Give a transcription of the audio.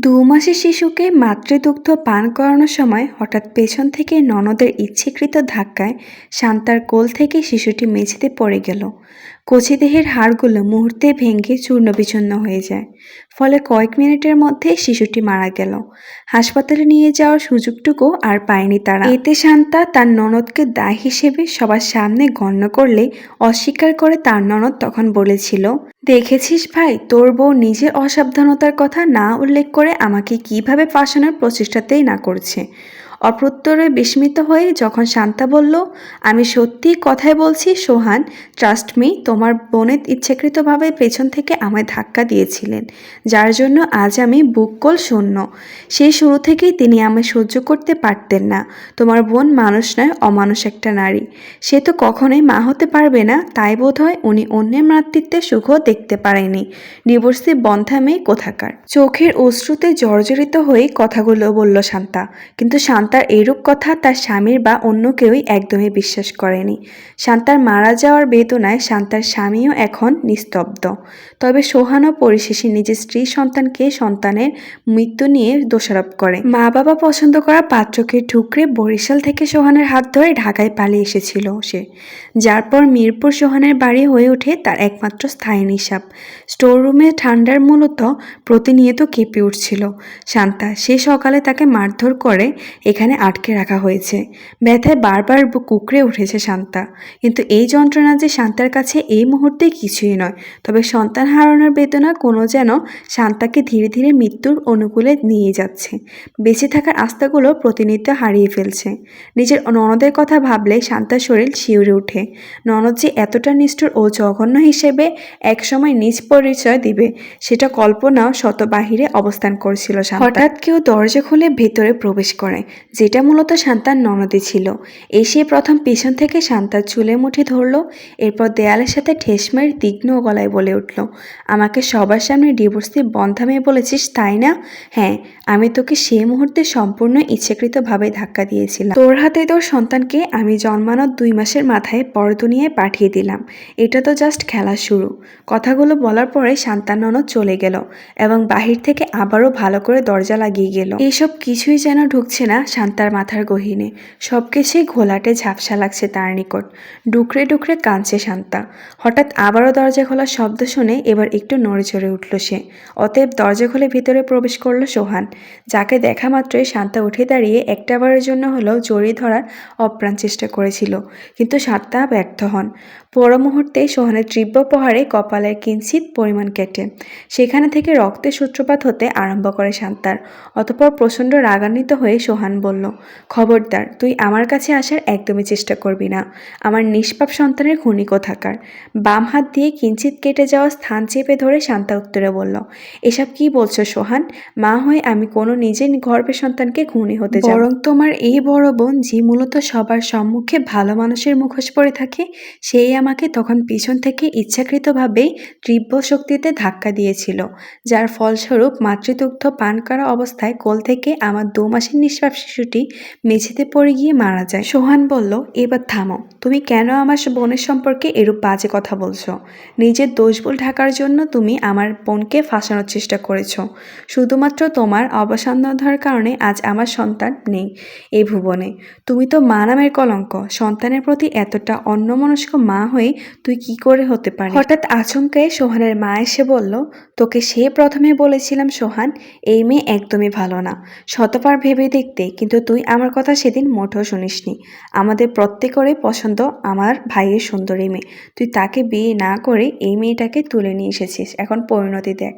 ২ মাসের শিশুকে মাতৃদুগ্ধ পান করানোর সময় হঠাৎ পেছন থেকে ননদের ইচ্ছাকৃত ধাক্কায় শান্তার কোল থেকে শিশুটি মেঝেতে পড়ে গেল। কচি দেহের হাড়গুলো মুহূর্তে ভেঙে চূর্ণবিচূর্ণ হয়ে যায়। ফলে কয়েক মিনিটের মধ্যে শিশুটি মারা গেল। হাসপাতালে নিয়ে যাওয়ার সুযোগটুকু আর পায়নি তারা। এতে শান্তা তার ননদকে দায় হিসেবে সবার সামনে গণ্য করলে অস্বীকার করে তার ননদ তখন বলেছিল, দেখেছিস ভাই, তোর বউ নিজের অসাবধানতার কথা না উল্লেখ করে আমাকে কিভাবে ফাঁসানোর প্রচেষ্টাতেই না করছে। অপ্রত্যরে বিস্মিত হয়ে যখন শান্তা বলল, আমি সত্যি কথাই বলছি সোহান, ট্রাস্ট মি, তোমার বোনের ইচ্ছাকৃতভাবে পেছন থেকে আমায় ধাক্কা দিয়েছিলেন, যার জন্য আজ আমি বুককল শূন্য। সেই শুরু থেকেই তিনি আমায় সহ্য করতে পারতেন না। তোমার বোন মানুষ নয়, অমানুষ একটা নারী। সে তো কখনোই মা হতে পারবে না, তাই বোধ হয় উনি অন্যের মাতৃত্বের সুখও দেখতে পারেনি। ডিভোর্সি বন্ধা মেয়ে কোথাকার। চোখের অশ্রুতে জর্জরিত হয়ে কথাগুলো বলল শান্তা। কিন্তু শান্তার এইরূপ কথা তার স্বামীর বা অন্য কেউই একদমই বিশ্বাস করেনি। শান্তার মারা যাওয়ার বেদনায় শান্তার স্বামীও এখন নিস্তব্ধ। তবে সোহানও পরিশেষে নিজের স্ত্রী সন্তানকে সন্তানের মৃত্যু নিয়ে দোষারোপ করে। মা বাবা পছন্দ করা পাত্রকে ঠুকরে বরিশাল থেকে সোহানের হাত ধরে ঢাকায় পালিয়ে এসেছিল সে, যার পর মিরপুর সোহানের বাড়ি হয়ে ওঠে তার একমাত্র স্থায়ী নিশাব। স্টোররুমে ঠান্ডার মূলত প্রতিনিয়ত কেঁপে উঠছিল শান্তা। সে সকালে তাকে মারধর করে এখানে আটকে রাখা হয়েছে। ব্যথায় বারবার কুঁকড়ে উঠেছে শান্তা। কিন্তু এই যন্ত্রণা যে শান্তার কাছে এই মুহূর্তে কিছুই নয়। তবে সন্তান হারানোর বেদনা কোনো যেন শান্তাকে ধীরে ধীরে মৃত্যুর অনুকূলে নিয়ে যাচ্ছে। বেঁচে থাকার আস্থাগুলো প্রতিনিয়ত হারিয়ে ফেলছে। নিজের ননদের কথা ভাবলে শান্তার শরীর শিউরে ওঠে। ননদ যে এতটা নিষ্ঠুর ও জঘন্য হিসেবে একসময় নিজ পরিচয় দিবে, সেটা কল্পনাও শত বাহিরে অবস্থান করছিল শান্তা। হঠাৎ কেউ দরজা খুলে ভেতরে প্রবেশ করে, যেটা মূলত শান্তার ননদই ছিল। এসে প্রথম পিছন থেকে শান্তার চুলের মুঠি ধরল, এরপর দেয়ালের সাথে ঠেস মেরে তীক্ষ্ণ গলায় বলে উঠল, আমাকে সবার সামনে ডিভোর্সি বন্ধা মেয়ে বলেছিস, তাই না? হ্যাঁ, আমি তোকে সেই মুহূর্তে সম্পূর্ণ ইচ্ছাকৃতভাবে ধাক্কা দিয়েছিলাম। তোর হাতে তোর সন্তানকে আমি জন্মানোর 2 মাসের মাথায় পরদুনিয়ায় পাঠিয়ে দিলাম। এটা তো জাস্ট খেলা শুরু। কথাগুলো বলার পরে শান্তার ননদ চলে গেল এবং বাহির থেকে আবারও ভালো করে দরজা লাগিয়ে গেল। এসব কিছুই যেন ঢুকছে না শান্তার মাথার গহীনে। সবকিছুই ঘোলাটে ঝাপসা লাগছে তার নিকট। ডুকরে ডুকরে কাঁদছে শান্তা। হঠাৎ আবারও দরজা খোলার শব্দ শুনে এবার একটু নড়ে চড়ে উঠল সে। অতএব দরজা খুলে ভিতরে প্রবেশ করল সোহান, যাকে দেখা মাত্রই শান্তা উঠে দাঁড়িয়ে একটাবারের জন্য হলেও জড়িয়ে ধরার অপ্রাণ চেষ্টা করেছিল। কিন্তু শান্তা ব্যর্থ হন। পর মুহূর্তে সোহানের তীব্র প্রহারে কপালের কিঞ্চিত পরিমাণ কেটে সেখানে থেকে রক্তের সূত্রপাত হতে আরম্ভ করে শান্তার। অতঃপর প্রচণ্ড রাগান্বিত হয়ে সোহান বলল, খবরদার, তুই আমার কাছে আসার একদমই চেষ্টা করবি না। আমার নিষ্পাপ সন্তানের খুনি কোথাকার। বাম হাত দিয়ে কিঞ্চিত কেটে যাওয়া স্থান চেপে ধরে শান্তা উত্তরে বলল, এসব কি বলছো সোহান? মা হয়ে আমি কোনো নিজের গর্ভের সন্তানকে খুনি হতে যাব? বরং তোমার এই বড় বোন, যে মূলত সবার সম্মুখে ভালো মানুষের মুখোশ পরে থাকে, সেই আমাকে তখন পিছন থেকে ইচ্ছাকৃতভাবেই তীব্র শক্তিতে ধাক্কা দিয়েছিল, যার ফলস্বরূপ মাতৃদুগ্ধ পান করা অবস্থায় কোল থেকে আমার 2 মাসের নিষ্পাপ শিশুটি মেঝেতে পড়ে গিয়ে মারা যায়। সোহান বলল, এবার থামো। তুমি কেন আমার বোনের সম্পর্কে এরূপ বাজে কথা বলছো? নিজের দোষভুল ঢাকার জন্য তুমি আমার বোনকে ফাঁসানোর চেষ্টা করেছো। শুধুমাত্র তোমার অবসান্নতার কারণে আজ আমার সন্তান নেই এই ভুবনে। তুমি তো মা নামের কলঙ্ক। সন্তানের প্রতি এতটা অন্যমনস্ক মা হয়ে তুই কি করে হতে পারিস? হঠাৎ আচমকায় সোহানের মা এসে বলল, তোকে সে প্রথমে বলেছিলাম সোহান, এই মেয়ে একদমই ভালো না, শতবার ভেবে দেখতে, কিন্তু তুই আমার কথা সেদিন মোটেও শুনিসনি। আমাদের প্রত্যেকেরই পছন্দ আমার ভাইয়ের সুন্দরী মেয়ে। তুই তাকে বিয়ে না করে এই মেয়েটাকে তুলে নিয়ে এসেছিস। এখন পরিণতি দেখ।